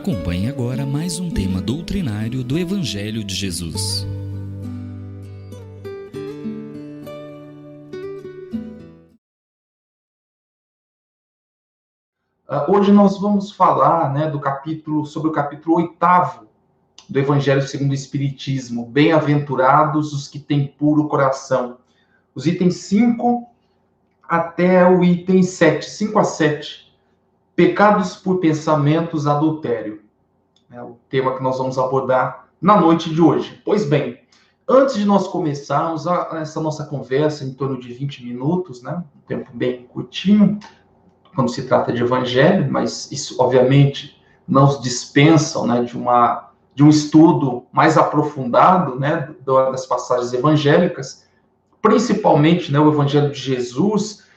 Acompanhe agora mais um tema doutrinário do Evangelho de Jesus. Hoje nós vamos falar, sobre o capítulo 8º do Evangelho segundo o Espiritismo. Bem-aventurados os que têm puro coração. Os itens 5 até o item 7, 5 a 7. Pecados por pensamentos, adultério. É o tema que nós vamos abordar na noite de hoje. Pois bem, antes de nós começarmos essa nossa conversa, em torno de 20 minutos, um tempo bem curtinho, quando se trata de evangelho, mas isso, obviamente, não se dispensam de um estudo mais aprofundado das passagens evangélicas, principalmente o Evangelho de Jesus,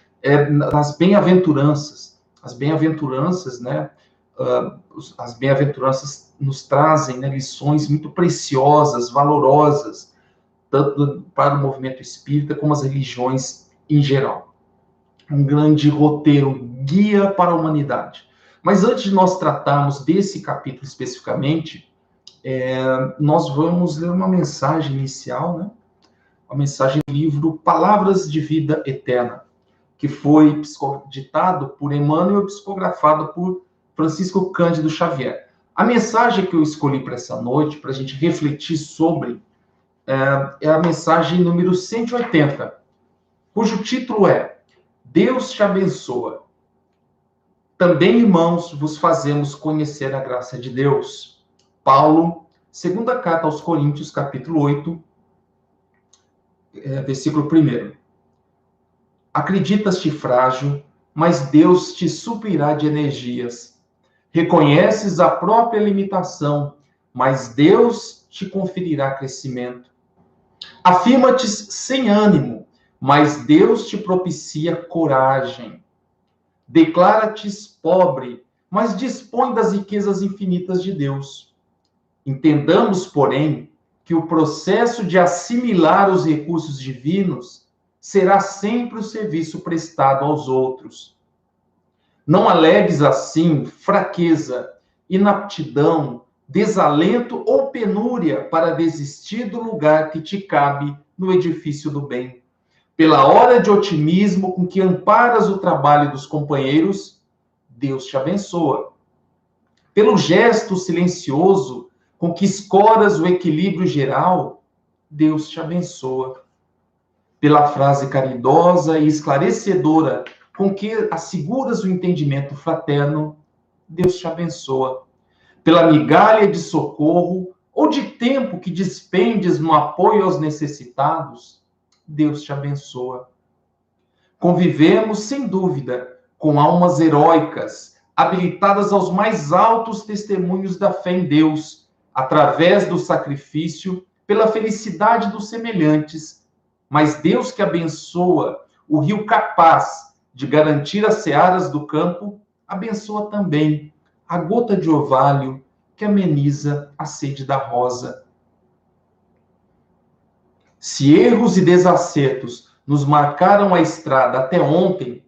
nas bem-aventuranças. As bem-aventuranças, as bem-aventuranças nos trazem lições muito preciosas, valorosas, tanto para o movimento espírita como as religiões em geral. Um grande roteiro, guia para a humanidade. Mas antes de nós tratarmos desse capítulo especificamente, nós vamos ler uma mensagem inicial, uma mensagem do livro Palavras de Vida Eterna, que foi ditado por Emmanuel e psicografado por Francisco Cândido Xavier. A mensagem que eu escolhi para essa noite, para a gente refletir sobre, é a mensagem número 180, cujo título é Deus te abençoa. Também, irmãos, vos fazemos conhecer a graça de Deus. Paulo, segunda carta aos Coríntios, capítulo 8, versículo 1. Acreditas-te frágil, mas Deus te suprirá de energias. Reconheces a própria limitação, mas Deus te conferirá crescimento. Afirma-te sem ânimo, mas Deus te propicia coragem. Declara-te pobre, mas dispõe das riquezas infinitas de Deus. Entendamos, porém, que o processo de assimilar os recursos divinos será sempre o serviço prestado aos outros. Não alegues assim fraqueza, inaptidão, desalento ou penúria para desistir do lugar que te cabe no edifício do bem. Pela hora de otimismo com que amparas o trabalho dos companheiros, Deus te abençoa. Pelo gesto silencioso com que escoras o equilíbrio geral, Deus te abençoa. Pela frase caridosa e esclarecedora com que asseguras o entendimento fraterno, Deus te abençoa. Pela migalha de socorro ou de tempo que despendes no apoio aos necessitados, Deus te abençoa. Convivemos, sem dúvida, com almas heróicas, habilitadas aos mais altos testemunhos da fé em Deus, através do sacrifício, pela felicidade dos semelhantes. Mas Deus que abençoa o rio capaz de garantir as searas do campo, abençoa também a gota de orvalho que ameniza a sede da rosa. Se erros e desacertos nos marcaram a estrada até ontem,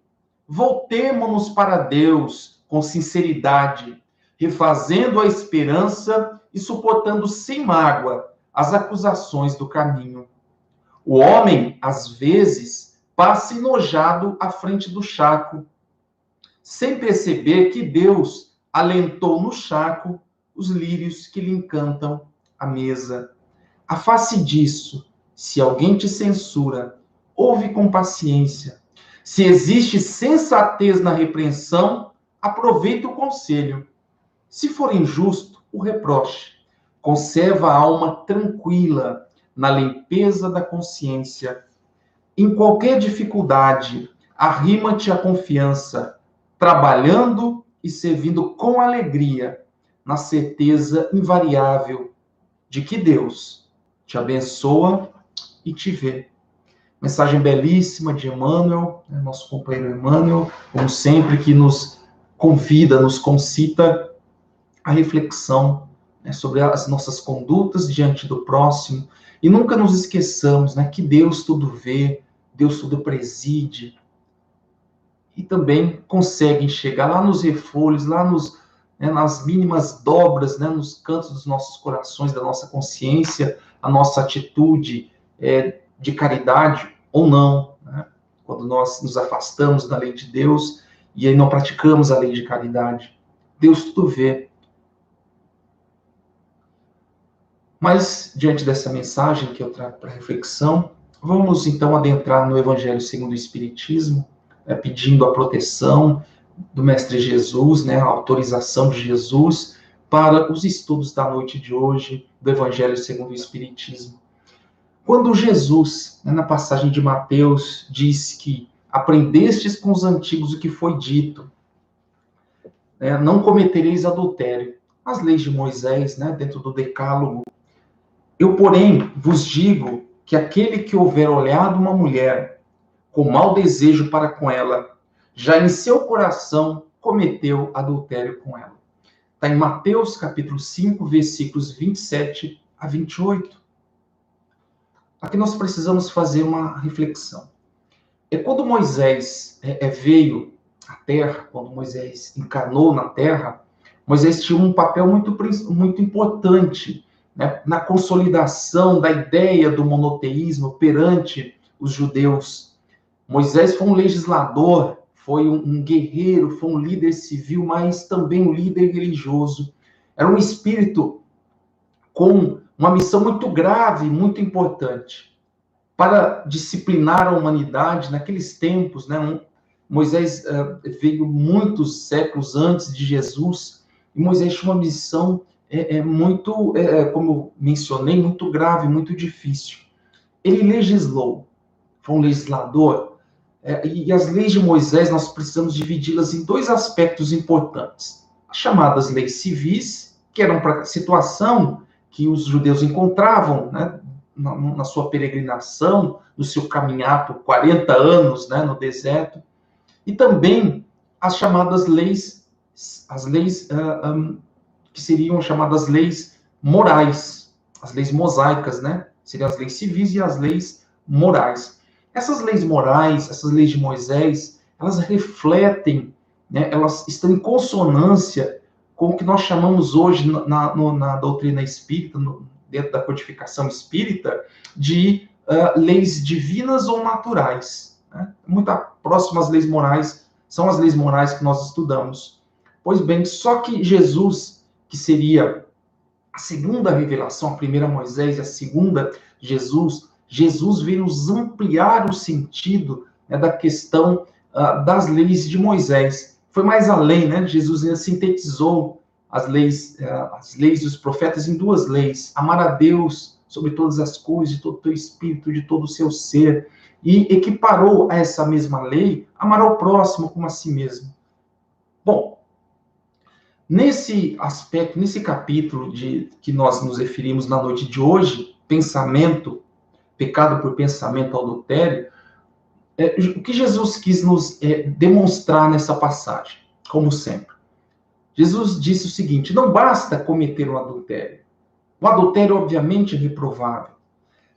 voltemo-nos para Deus com sinceridade, refazendo a esperança e suportando sem mágoa as acusações do caminho. O homem, às vezes, passa enojado à frente do charco, sem perceber que Deus alentou no charco os lírios que lhe encantam a mesa. Afaste disso. Se alguém te censura, ouve com paciência. Se existe sensatez na repreensão, aproveita o conselho. Se for injusto, o reproche. Conserva a alma tranquila, na limpeza da consciência. Em qualquer dificuldade, arrima-te à confiança, trabalhando e servindo com alegria, na certeza invariável de que Deus te abençoa e te vê. Mensagem belíssima de Emmanuel, nosso companheiro Emmanuel, como sempre, que nos convida, nos concita a reflexão sobre as nossas condutas diante do próximo. E nunca nos esqueçamos que Deus tudo vê, Deus tudo preside. E também consegue enxergar lá nos refolhos, lá né, nas mínimas dobras, né, nos cantos dos nossos corações, da nossa consciência, a nossa atitude de caridade ou não, né? Quando nós nos afastamos da lei de Deus e aí não praticamos a lei de caridade. Deus tudo vê. Mas, diante dessa mensagem que eu trago para reflexão, vamos então adentrar no Evangelho segundo o Espiritismo, pedindo a proteção do Mestre Jesus, né, a autorização de Jesus para os estudos da noite de hoje do Evangelho segundo o Espiritismo. Quando Jesus, né, na passagem de Mateus, diz que aprendestes com os antigos o que foi dito, né, não cometereis adultério, as leis de Moisés, né, dentro do Decálogo. Eu, porém, vos digo que aquele que houver olhado uma mulher com mau desejo para com ela, já em seu coração cometeu adultério com ela. Está em Mateus, capítulo 5, versículos 27 a 28. Aqui nós precisamos fazer uma reflexão. Quando Moisés veio à Terra, quando Moisés encarnou na Terra, Moisés tinha um papel muito importante, né, na consolidação da ideia do monoteísmo perante os judeus. Moisés foi um legislador, foi um guerreiro, foi um líder civil, mas também um líder religioso. Era um espírito com uma missão muito grave, muito importante, para disciplinar a humanidade naqueles tempos, né? Moisés veio muitos séculos antes de Jesus, e Moisés tinha uma missão muito, como mencionei, muito grave, muito difícil. Ele legislou, foi um legislador, e as leis de Moisés nós precisamos dividi-las em dois aspectos importantes. As chamadas leis civis, que eram para a situação que os judeus encontravam, né, na sua peregrinação, no seu caminhar por 40 anos, né, no deserto, e também as chamadas leis, que seriam chamadas leis morais, as leis mosaicas, né? Seriam as leis civis e as leis morais. Essas leis morais, essas leis de Moisés, elas refletem, né, elas estão em consonância com o que nós chamamos hoje na doutrina espírita, dentro da codificação espírita, de leis divinas ou naturais, né? Muito próximas às leis morais, são as leis morais que nós estudamos. Pois bem, só que Jesus, que seria a segunda revelação, a primeira Moisés e a segunda Jesus veio nos ampliar o sentido, né, da questão das leis de Moisés. Foi mais além, né? Jesus ainda sintetizou as leis dos profetas em duas leis: amar a Deus sobre todas as coisas, de todo o teu espírito, de todo o seu ser, e equiparou a essa mesma lei, amar ao próximo como a si mesmo. Bom, nesse aspecto, nesse capítulo que nós nos referimos na noite de hoje, pensamento, pecado por pensamento, adultério, o que Jesus quis nos demonstrar nessa passagem, como sempre? Jesus disse o seguinte: não basta cometer o adultério. O adultério, obviamente, é reprovável,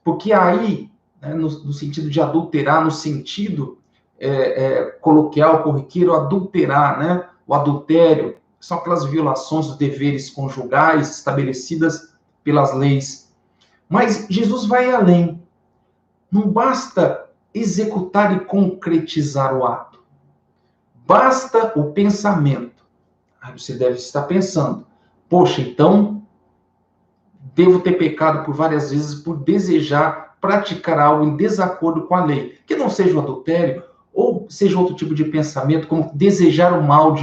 porque aí, né, no sentido de adulterar, no sentido coloquial, corriqueiro, adulterar, né? O adultério são aquelas violações dos deveres conjugais estabelecidas pelas leis. Mas Jesus vai além. Não basta executar e concretizar o ato. Basta o pensamento. Aí você deve estar pensando: poxa, então devo ter pecado por várias vezes por desejar praticar algo em desacordo com a lei. Que não seja o adultério, ou seja outro tipo de pensamento, como desejar o mal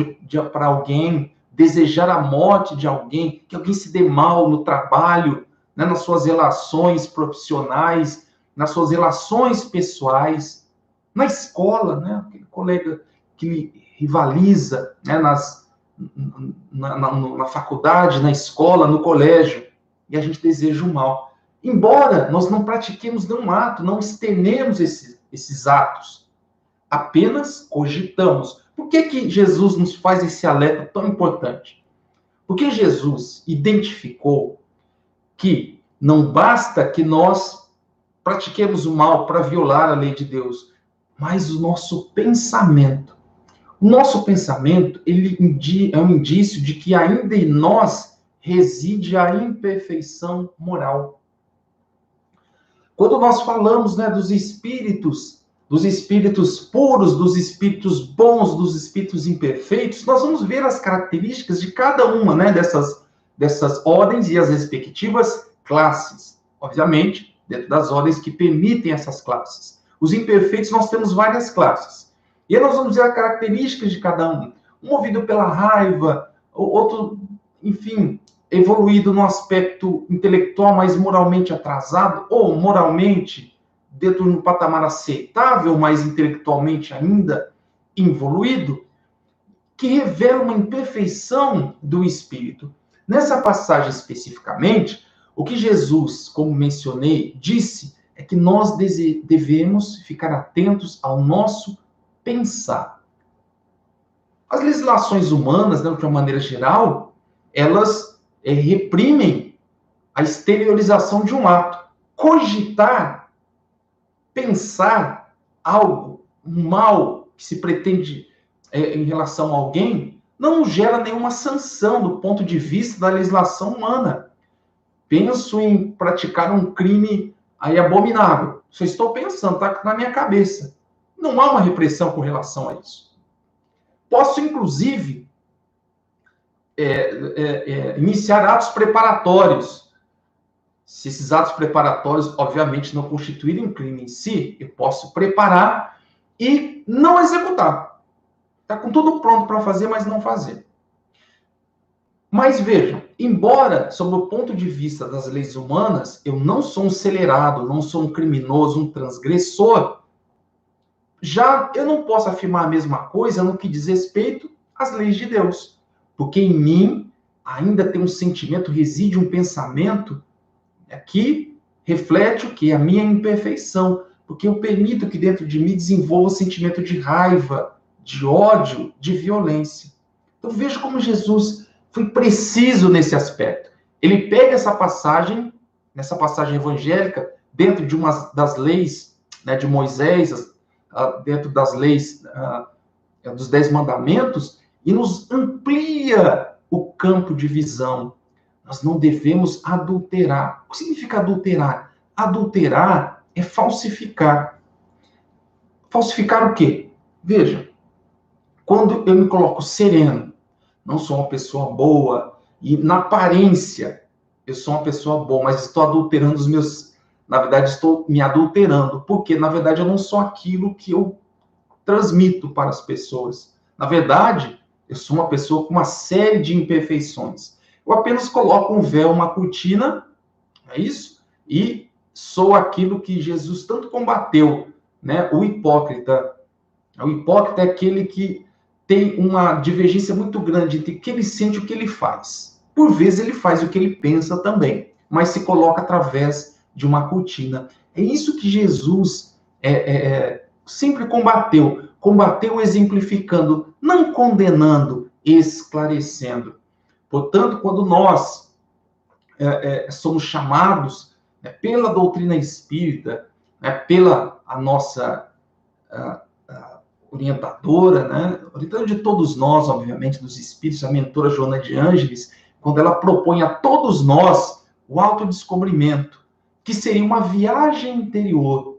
para alguém, desejar a morte de alguém, que alguém se dê mal no trabalho, né, nas suas relações profissionais, nas suas relações pessoais, na escola, né, aquele colega que rivaliza, né, na faculdade, na escola, no colégio, e a gente deseja o mal. Embora nós não pratiquemos nenhum ato, não externemos esses atos, apenas cogitamos. Por que Jesus nos faz esse alerta tão importante? Porque Jesus identificou que não basta que nós pratiquemos o mal para violar a lei de Deus, mas o nosso pensamento, Nosso pensamento, ele é um indício de que ainda em nós reside a imperfeição moral. Quando nós falamos, né, dos espíritos puros, dos espíritos bons, dos espíritos imperfeitos, nós vamos ver as características de cada uma, né, dessas ordens e as respectivas classes. Obviamente, dentro das ordens que permitem essas classes. Os imperfeitos, nós temos várias classes. E aí nós vamos ver as características de cada um. Um movido pela raiva, outro, enfim, evoluído no aspecto intelectual, mas moralmente atrasado, ou moralmente dentro de um patamar aceitável, mas intelectualmente ainda involuído, que revela uma imperfeição do espírito. Nessa passagem especificamente, o que Jesus, como mencionei, disse é que nós devemos ficar atentos ao nosso pensar. As legislações humanas, né, de uma maneira geral, elas reprimem a exteriorização de um ato. Cogitar, pensar algo, um mal que se pretende em relação a alguém, não gera nenhuma sanção do ponto de vista da legislação humana. Penso em praticar um crime aí abominável. Só estou pensando, está na minha cabeça. Não há uma repressão com relação a isso. Posso, inclusive, iniciar atos preparatórios. Se esses atos preparatórios, obviamente, não constituírem um crime em si, eu posso preparar e não executar. Está com tudo pronto para fazer, mas não fazer. Mas vejam, embora, sob o ponto de vista das leis humanas, eu não sou um celerado, não sou um criminoso, um transgressor, já eu não posso afirmar a mesma coisa no que diz respeito às leis de Deus. Porque em mim ainda tem um sentimento, reside um pensamento que reflete o que? A minha imperfeição. Porque eu permito que dentro de mim desenvolva o sentimento de raiva, de ódio, de violência. Então veja como Jesus foi preciso nesse aspecto. Ele pega essa passagem evangélica, dentro de uma das leis, né, de Moisés, dentro das leis dos 10 mandamentos, e nos amplia o campo de visão. Nós não devemos adulterar. O que significa adulterar? Adulterar é falsificar. Falsificar o quê? Veja, quando eu me coloco sereno, não sou uma pessoa boa, e na aparência eu sou uma pessoa boa, mas estou adulterando os meus... Na verdade, estou me adulterando, porque, na verdade, eu não sou aquilo que eu transmito para as pessoas. Na verdade, eu sou uma pessoa com uma série de imperfeições. Eu apenas coloco um véu, uma cortina, é isso? E sou aquilo que Jesus tanto combateu, né? O hipócrita. O hipócrita é aquele que tem uma divergência muito grande entre o que ele sente e o que ele faz. Por vezes ele faz o que ele pensa também, mas se coloca através de uma cortina. É isso que Jesus sempre combateu. Combateu exemplificando, não condenando, esclarecendo. Portanto, quando nós somos chamados, né, pela doutrina espírita, né, pela a nossa orientadora, né, orientadora de todos nós, obviamente, dos espíritos, a mentora Joana de Ângeles, quando ela propõe a todos nós o autodescobrimento, que seria uma viagem interior.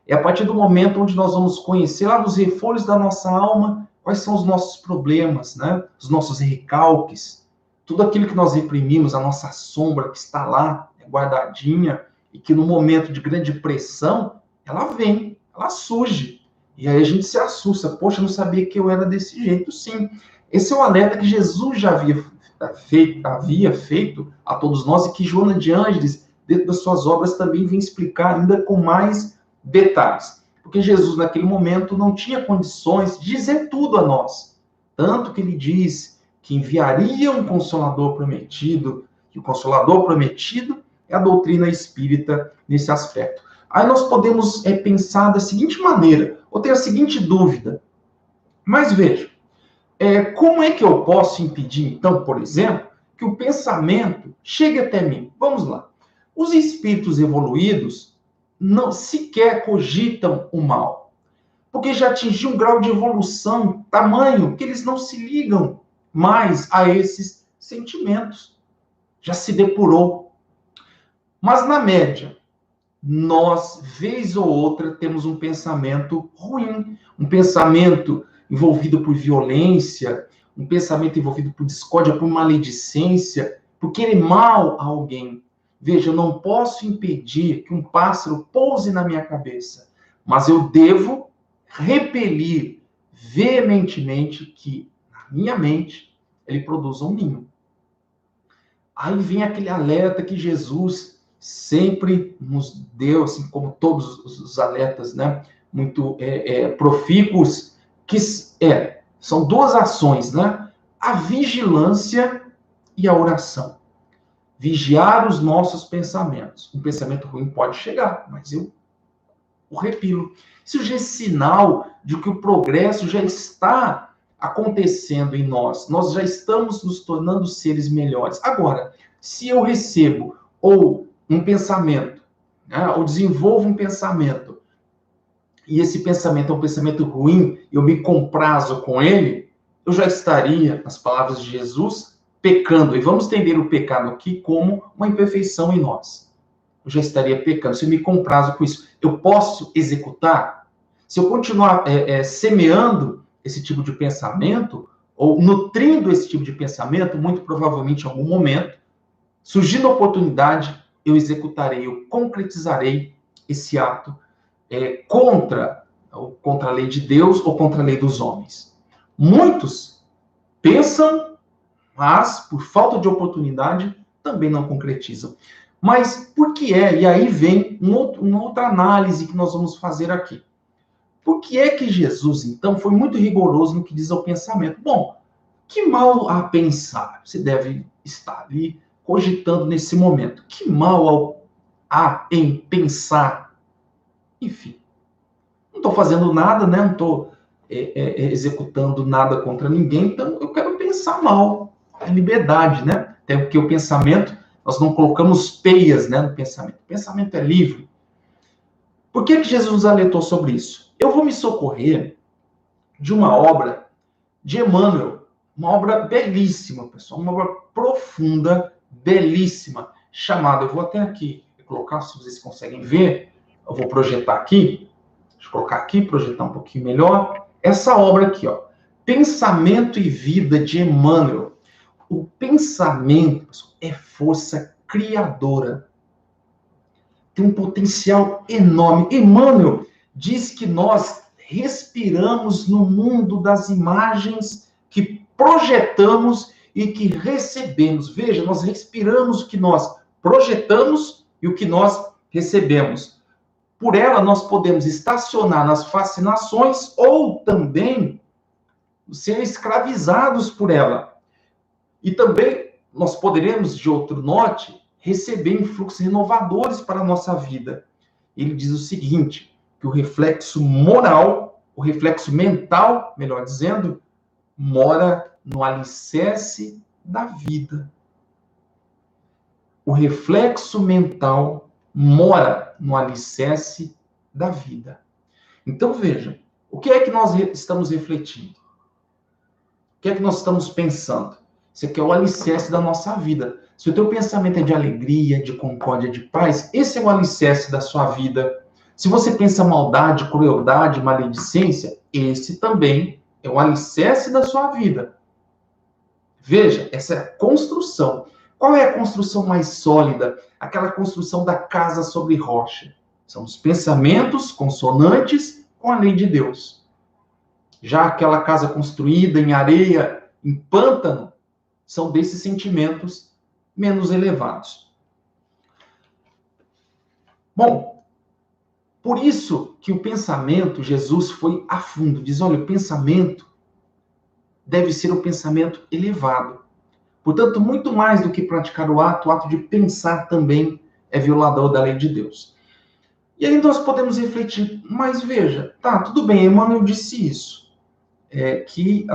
É a partir do momento onde nós vamos conhecer lá nos refolhos da nossa alma quais são os nossos problemas, né? Os nossos recalques, tudo aquilo que nós reprimimos, a nossa sombra que está lá, guardadinha, e que no momento de grande pressão, ela vem, ela surge. E aí a gente se assusta. Poxa, eu não sabia que eu era desse jeito. Sim, esse é o alerta que Jesus já havia feito a todos nós e que Joana de Ângeles, dentro das suas obras, também vem explicar ainda com mais detalhes. Porque Jesus, naquele momento, não tinha condições de dizer tudo a nós. Tanto que ele disse que enviaria um Consolador prometido, que o Consolador prometido é a doutrina espírita nesse aspecto. Aí nós podemos pensar da seguinte maneira, ou ter a seguinte dúvida. Mas veja, como é que eu posso impedir, então, por exemplo, que o pensamento chegue até mim? Vamos lá. Os espíritos evoluídos não sequer cogitam o mal. Porque já atingiu um grau de evolução tamanho que eles não se ligam mais a esses sentimentos. Já se depurou. Mas, na média, nós, vez ou outra, temos um pensamento ruim, um pensamento envolvido por violência, um pensamento envolvido por discórdia, por maledicência, por querer mal a alguém. Veja, eu não posso impedir que um pássaro pouse na minha cabeça, mas eu devo repelir veementemente que, na minha mente, ele produza um ninho. Aí vem aquele alerta que Jesus sempre nos deu, assim como todos os alertas, né, muito profícuos, que são duas ações, né? A vigilância e a oração. Vigiar os nossos pensamentos. Um pensamento ruim pode chegar, mas eu o repilo. Isso já é sinal de que o progresso já está acontecendo em nós. Nós já estamos nos tornando seres melhores. Agora, se eu recebo ou um pensamento, né, ou desenvolvo um pensamento, e esse pensamento é um pensamento ruim, eu me comprazo com ele, eu já estaria, nas palavras de Jesus, pecando. E vamos entender o pecado aqui como uma imperfeição em nós. Eu já estaria pecando. Se eu me comprazo com isso, eu posso executar? Se eu continuar semeando esse tipo de pensamento, ou nutrindo esse tipo de pensamento, muito provavelmente em algum momento, surgindo a oportunidade, eu executarei, eu concretizarei esse ato contra a lei de Deus ou contra a lei dos homens. Muitos pensam, mas por falta de oportunidade também não concretizam. Mas por que é? E aí vem uma outra análise que nós vamos fazer aqui. Por que é que Jesus, então, foi muito rigoroso no que diz ao pensamento? Bom, que mal há a pensar? Você deve estar ali cogitando nesse momento. Que mal há em pensar? Enfim, não estou fazendo nada, né? Não estou executando nada contra ninguém, então eu quero pensar mal. É liberdade, né? Até porque o pensamento, nós não colocamos peias, né, no pensamento. O pensamento é livre. Por que Jesus nos alertou sobre isso? Eu vou me socorrer de uma obra de Emmanuel, uma obra belíssima, pessoal, uma obra profunda, belíssima, chamada, eu vou até aqui colocar, se vocês conseguem ver, eu vou projetar aqui, deixa eu colocar aqui, projetar um pouquinho melhor, essa obra aqui, ó, Pensamento e Vida, de Emmanuel. O pensamento, pessoal, é força criadora. Tem um potencial enorme. Emmanuel diz que nós respiramos no mundo das imagens que projetamos e que recebemos. Veja, nós respiramos o que nós projetamos e o que nós recebemos. Por ela, nós podemos estacionar nas fascinações ou também ser escravizados por ela. E também nós poderemos, de outro norte, receber influxos renovadores para a nossa vida. Ele diz o seguinte, que o reflexo moral, o reflexo mental, melhor dizendo, mora no alicerce da vida. O reflexo mental mora no alicerce da vida. Então, veja, o que é que nós estamos refletindo? O que é que nós estamos pensando? Isso aqui é o alicerce da nossa vida. Se o teu pensamento é de alegria, de concórdia, de paz, esse é o alicerce da sua vida. Se você pensa maldade, crueldade, maledicência, esse também é o alicerce da sua vida. Veja, essa é a construção. Qual é a construção mais sólida? Aquela construção da casa sobre rocha. São os pensamentos consonantes com a lei de Deus. Já aquela casa construída em areia, em pântano, são desses sentimentos menos elevados. Bom, por isso que o pensamento, Jesus foi a fundo, diz, olha, o pensamento deve ser um pensamento elevado. Portanto, muito mais do que praticar o ato de pensar também é violador da lei de Deus. E aí nós podemos refletir, mas veja, tá, tudo bem, Emmanuel disse isso, que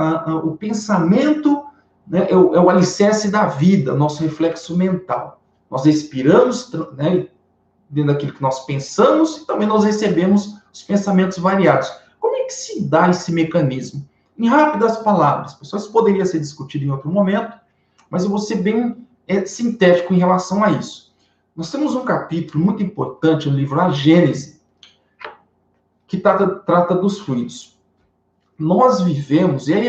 o pensamento, né, é o alicerce da vida, nosso reflexo mental. Nós respiramos, né, dentro daquilo que nós pensamos e também nós recebemos os pensamentos variados. Como é que se dá esse mecanismo? Em rápidas palavras, pessoal, isso poderia ser discutido em outro momento, mas eu vou ser bem sintético em relação a isso. Nós temos um capítulo muito importante no livro A Gênese, que trata dos fluidos. Nós vivemos, e aí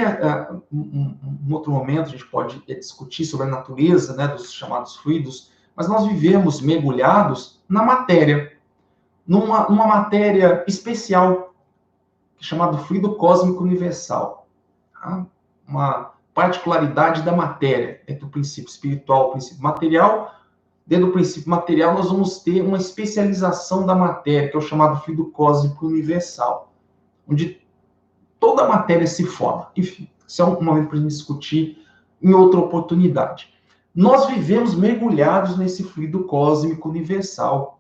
em outro momento a gente pode discutir sobre a natureza, né, dos chamados fluidos, mas nós vivemos mergulhados na matéria, numa matéria especial, chamado fluido cósmico universal. Tá? Uma particularidade da matéria, entre o princípio espiritual e o princípio material. Dentro do princípio material, nós vamos ter uma especialização da matéria, que é o chamado fluido cósmico universal, onde toda a matéria se forma. Enfim, isso é um momento para a gente discutir em outra oportunidade. Nós vivemos mergulhados nesse fluido cósmico universal.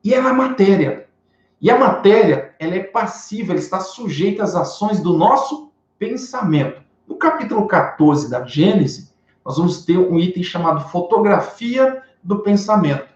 E ela é matéria. E a matéria, ela é passiva, ela está sujeita às ações do nosso pensamento. No capítulo 14 da Gênese, nós vamos ter um item chamado fotografia do pensamento.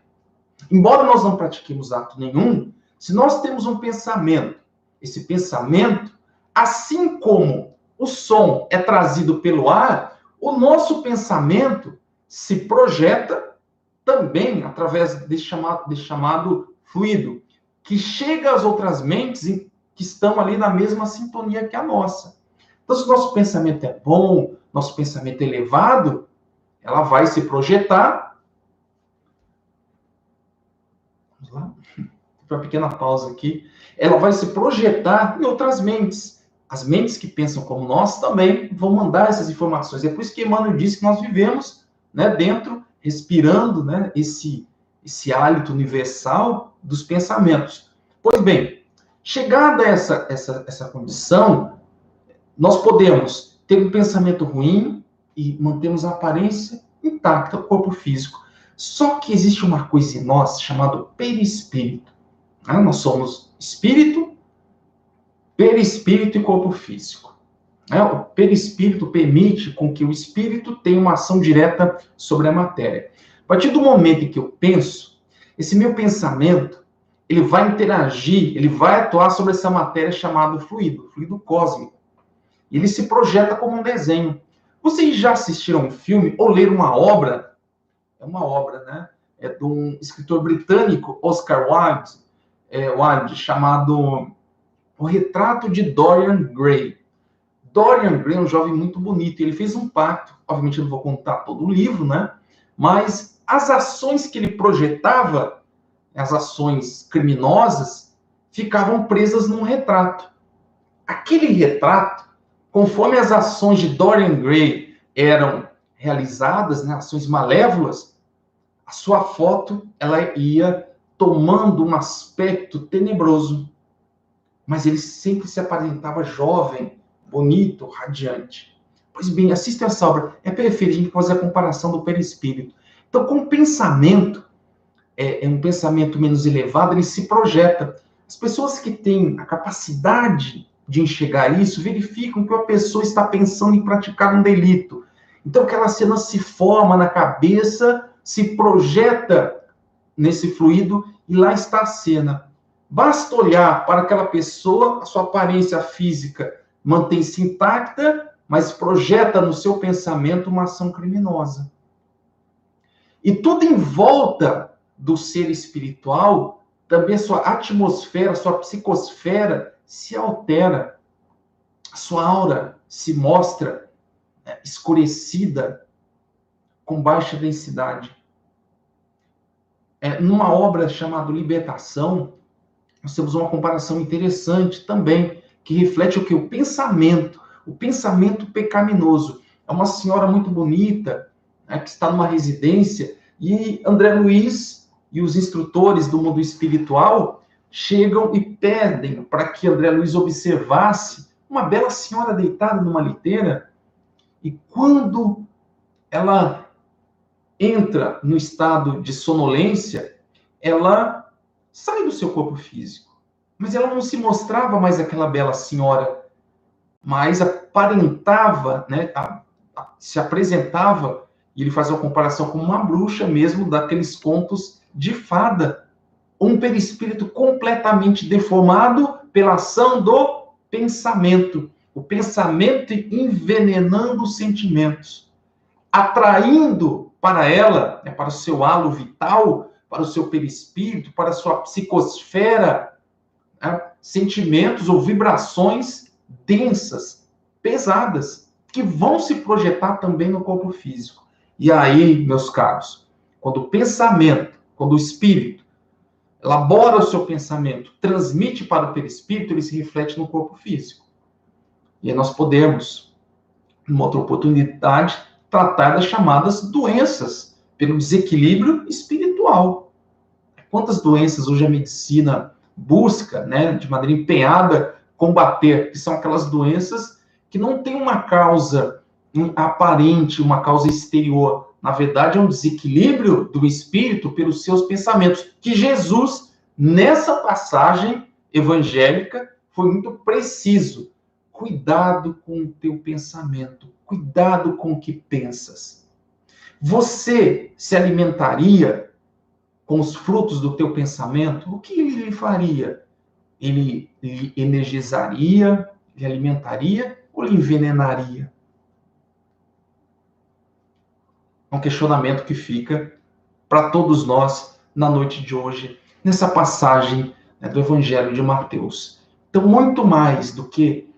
Embora nós não pratiquemos ato nenhum, se nós temos um pensamento, esse pensamento, assim como o som é trazido pelo ar, o nosso pensamento se projeta também através desse chamado fluido, que chega às outras mentes que estão ali na mesma sintonia que a nossa. Então, se o nosso pensamento é bom, nosso pensamento é elevado, ela vai se projetar. Vamos lá. Uma pequena pausa aqui. Ela vai se projetar em outras mentes. As mentes que pensam como nós também vão mandar essas informações. É por isso que Emmanuel disse que nós vivemos, né, dentro, respirando, né, esse hálito universal dos pensamentos. Pois bem, chegada a essa condição, nós podemos ter um pensamento ruim e mantemos a aparência intacta do corpo físico. Só que existe uma coisa em nós chamada perispírito. Nós somos espírito, perispírito e corpo físico. O perispírito permite com que o espírito tenha uma ação direta sobre a matéria. A partir do momento em que eu penso, esse meu pensamento, ele vai interagir, ele vai atuar sobre essa matéria chamada fluido cósmico. E ele se projeta como um desenho. Vocês já assistiram um filme ou leram uma obra? É uma obra, né? É de um escritor britânico, Oscar Wilde, chamado O Retrato de Dorian Gray. Dorian Gray é um jovem muito bonito. Ele fez um pacto. Obviamente, eu não vou contar todo o livro, né? Mas as ações que ele projetava, as ações criminosas, ficavam presas num retrato. Aquele retrato, conforme as ações de Dorian Gray eram realizadas, né, ações malévolas, a sua foto ela ia tomando um aspecto tenebroso. Mas ele sempre se aparentava jovem, bonito, radiante. Pois bem, assista essa obra. É perfeito a gente fazer a comparação do perispírito. Então, com o pensamento, um pensamento menos elevado, ele se projeta. As pessoas que têm a capacidade de enxergar isso, verificam que a pessoa está pensando em praticar um delito. Então, aquela cena se forma na cabeça, se projeta nesse fluido, e lá está a cena. Basta olhar para aquela pessoa, a sua aparência física mantém-se intacta, mas projeta no seu pensamento uma ação criminosa. E tudo em volta do ser espiritual, também a sua atmosfera, a sua psicosfera se altera. A sua aura se mostra escurecida, com baixa densidade. Numa obra chamada Libertação, nós temos uma comparação interessante também, que reflete o que? O pensamento pecaminoso. É uma senhora muito bonita, né, que está numa residência, e André Luiz e os instrutores do mundo espiritual chegam e pedem para que André Luiz observasse uma bela senhora deitada numa liteira, e quando ela entra no estado de sonolência, ela sai do seu corpo físico. Mas ela não se mostrava mais aquela bela senhora, mas aparentava, né, se apresentava, e ele faz uma comparação com uma bruxa mesmo, daqueles contos de fada. Um perispírito completamente deformado, pela ação do pensamento. O pensamento envenenando os sentimentos, atraindo para ela, para o seu halo vital, para o seu perispírito, para a sua psicosfera, sentimentos ou vibrações densas, pesadas, que vão se projetar também no corpo físico. E aí, meus caros, quando o pensamento, quando o espírito elabora o seu pensamento, transmite para o perispírito, ele se reflete no corpo físico. E aí nós podemos, numa outra oportunidade, tratar das chamadas doenças pelo desequilíbrio espiritual. Quantas doenças hoje a medicina busca, de maneira empenhada, combater, que são aquelas doenças que não têm uma causa aparente, uma causa exterior. Na verdade, é um desequilíbrio do espírito pelos seus pensamentos, que Jesus, nessa passagem evangélica, foi muito preciso. Cuidado com o teu pensamento, cuidado com o que pensas. Você se alimentaria com os frutos do teu pensamento? O que ele lhe faria? Ele lhe energizaria, lhe alimentaria ou lhe envenenaria? É um questionamento que fica para todos nós na noite de hoje, nessa passagem do Evangelho de Mateus. Então, muito mais do que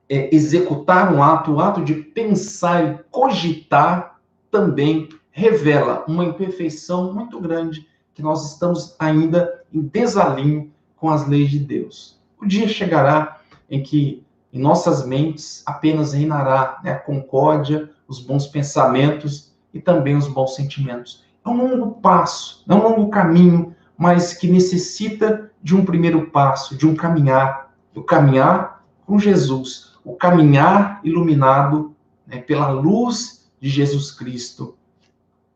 executar um ato, o ato de pensar e cogitar também revela uma imperfeição muito grande, que nós estamos ainda em desalinho com as leis de Deus. O dia chegará em que em nossas mentes apenas reinará a concórdia, os bons pensamentos e também os bons sentimentos. É um longo passo, é um longo caminho, mas que necessita de um primeiro passo, de um caminhar, do caminhar com Jesus, o caminhar iluminado pela luz de Jesus Cristo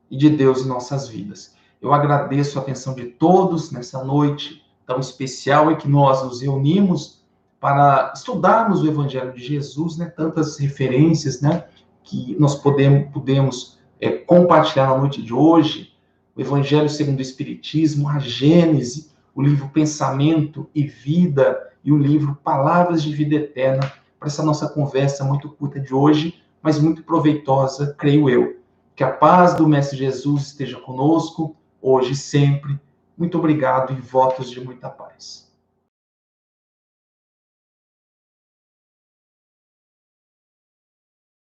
e de Deus em nossas vidas. Eu agradeço a atenção de todos nessa noite tão especial em que nós nos reunimos para estudarmos o Evangelho de Jesus, tantas referências que nós podemos compartilhar na noite de hoje. O Evangelho segundo o Espiritismo, a Gênese, o livro Pensamento e Vida e o livro Palavras de Vida Eterna, para essa nossa conversa muito curta de hoje, mas muito proveitosa, creio eu. Que a paz do Mestre Jesus esteja conosco, hoje e sempre. Muito obrigado e votos de muita paz.